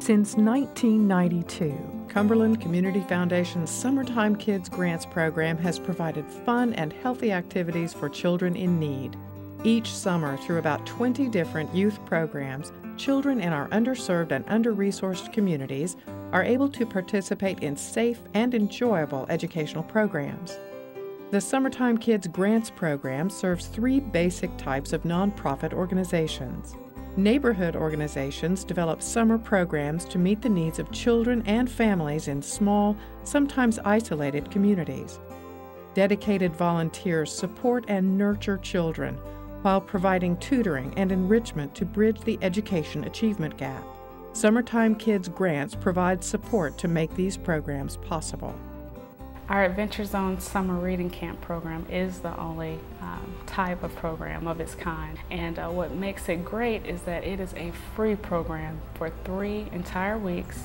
Since 1992, Cumberland Community Foundation's Summertime Kids Grants program has provided fun and healthy activities for children in need. Each summer, through about 20 different youth programs, children in our underserved and under-resourced communities are able to participate in safe and enjoyable educational programs. The Summertime Kids Grants program serves three basic types of nonprofit organizations. Neighborhood organizations develop summer programs to meet the needs of children and families in small, sometimes isolated communities. Dedicated volunteers support and nurture children while providing tutoring and enrichment to bridge the education achievement gap. Summertime Kids Grants provide support to make these programs possible. Our Adventure Zone Summer Reading Camp program is the only type of program of its kind. And what makes it great is that it is a free program for 3 entire weeks,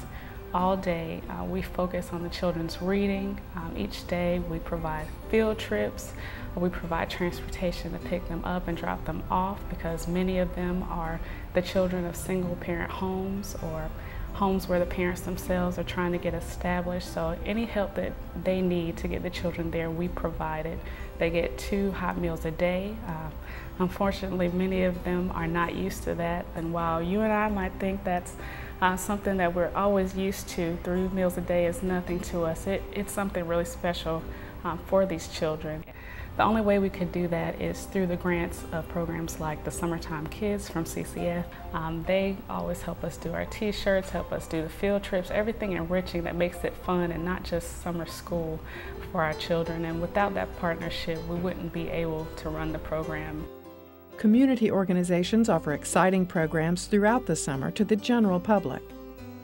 all day. We focus on the children's reading. Each day we provide field trips. We provide transportation to pick them up and drop them off because many of them are the children of single-parent homes or homes where the parents themselves are trying to get established. So any help that they need to get the children there, we provide it. They get 2 hot meals a day. Unfortunately, many of them are not used to that. And while you and I might think that's something that we're always used to, 3 meals a day is nothing to us. It's something really special for these children. The only way we could do that is through the grants of programs like the Summertime Kids from CCF. They always help us do our t-shirts, help us do the field trips, everything enriching that makes it fun and not just summer school for our children. And without that partnership, we wouldn't be able to run the program. Community organizations offer exciting programs throughout the summer to the general public.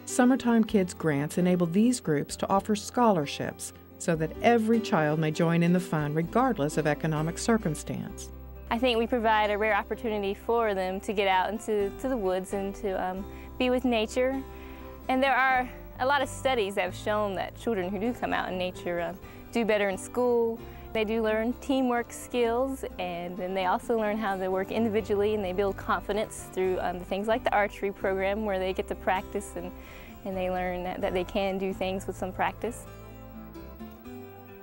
Summertime Kids Grants enable these groups to offer scholarships so that every child may join in the fun regardless of economic circumstance. I think we provide a rare opportunity for them to get out into the woods and to be with nature. And there are a lot of studies that have shown that children who do come out in nature do better in school. They do learn teamwork skills, and then they also learn how to work individually, and they build confidence through the things like the archery program where they get to practice and they learn that they can do things with some practice.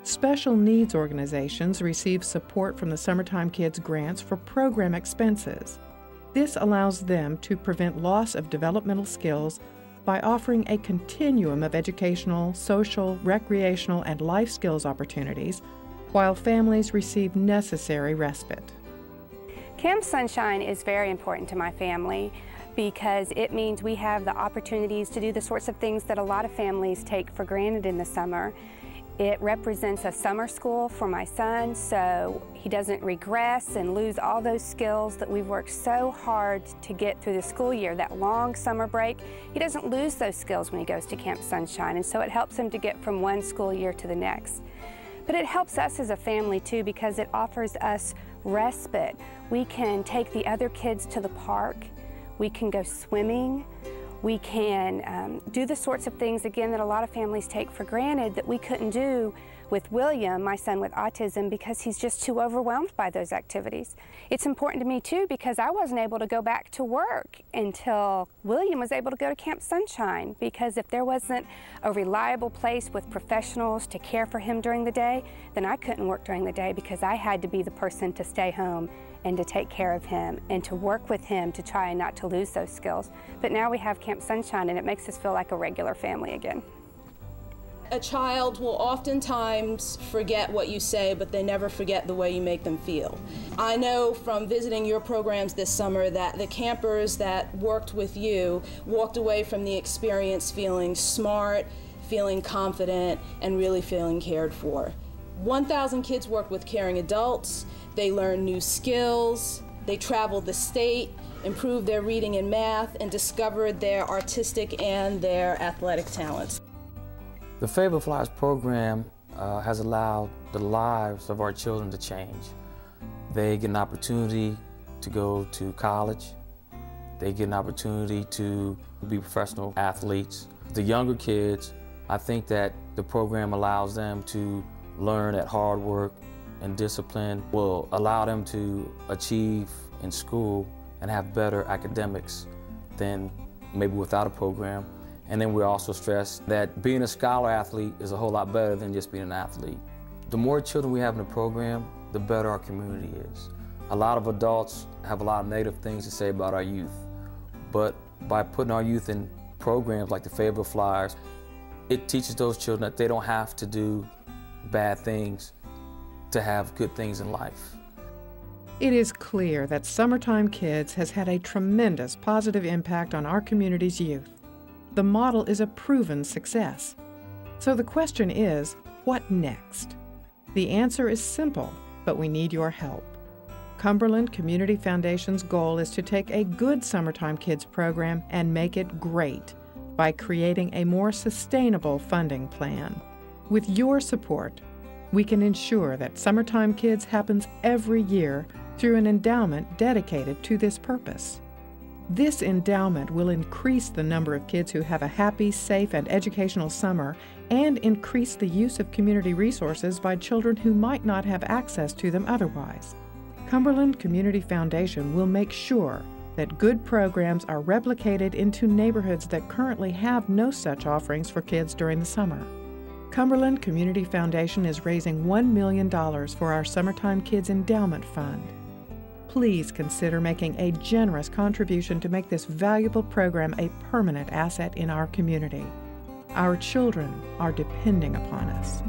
Special needs organizations receive support from the Summertime Kids Grants for program expenses. This allows them to prevent loss of developmental skills by offering a continuum of educational, social, recreational, and life skills opportunities, while families receive necessary respite. Camp Sunshine is very important to my family because it means we have the opportunities to do the sorts of things that a lot of families take for granted in the summer. It represents a summer school for my son, so he doesn't regress and lose all those skills that we've worked so hard to get through the school year, that long summer break. He doesn't lose those skills when he goes to Camp Sunshine, and so it helps him to get from one school year to the next. But it helps us as a family too because it offers us respite. We can take the other kids to the park, we can go swimming, we can do the sorts of things, again, that a lot of families take for granted that we couldn't do with William, my son with autism, because he's just too overwhelmed by those activities. It's important to me too because I wasn't able to go back to work until William was able to go to Camp Sunshine, because if there wasn't a reliable place with professionals to care for him during the day, then I couldn't work during the day because I had to be the person to stay home and to take care of him and to work with him to try not to lose those skills. But now we have Camp Sunshine and it makes us feel like a regular family again. A child will oftentimes forget what you say, but they never forget the way you make them feel. I know from visiting your programs this summer that the campers that worked with you walked away from the experience feeling smart, feeling confident, and really feeling cared for. 1,000 kids worked with caring adults. They learned new skills. They traveled the state, improved their reading and math, and discovered their artistic and their athletic talents. The Fabled Flowers program has allowed the lives of our children to change. They get an opportunity to go to college. They get an opportunity to be professional athletes. The younger kids, I think that the program allows them to learn that hard work and discipline will allow them to achieve in school and have better academics than maybe without a program. And then we also stress that being a scholar athlete is a whole lot better than just being an athlete. The more children we have in the program, the better our community is. A lot of adults have a lot of negative things to say about our youth, but by putting our youth in programs like the Fayetteville Flyers, it teaches those children that they don't have to do bad things to have good things in life. It is clear that Summertime Kids has had a tremendous positive impact on our community's youth. The model is a proven success. So the question is, what next? The answer is simple, but we need your help. Cumberland Community Foundation's goal is to take a good Summertime Kids program and make it great by creating a more sustainable funding plan. With your support, we can ensure that Summertime Kids happens every year through an endowment dedicated to this purpose. This endowment will increase the number of kids who have a happy, safe, and educational summer and increase the use of community resources by children who might not have access to them otherwise. Cumberland Community Foundation will make sure that good programs are replicated into neighborhoods that currently have no such offerings for kids during the summer. Cumberland Community Foundation is raising $1 million for our Summertime Kids Endowment Fund. Please consider making a generous contribution to make this valuable program a permanent asset in our community. Our children are depending upon us.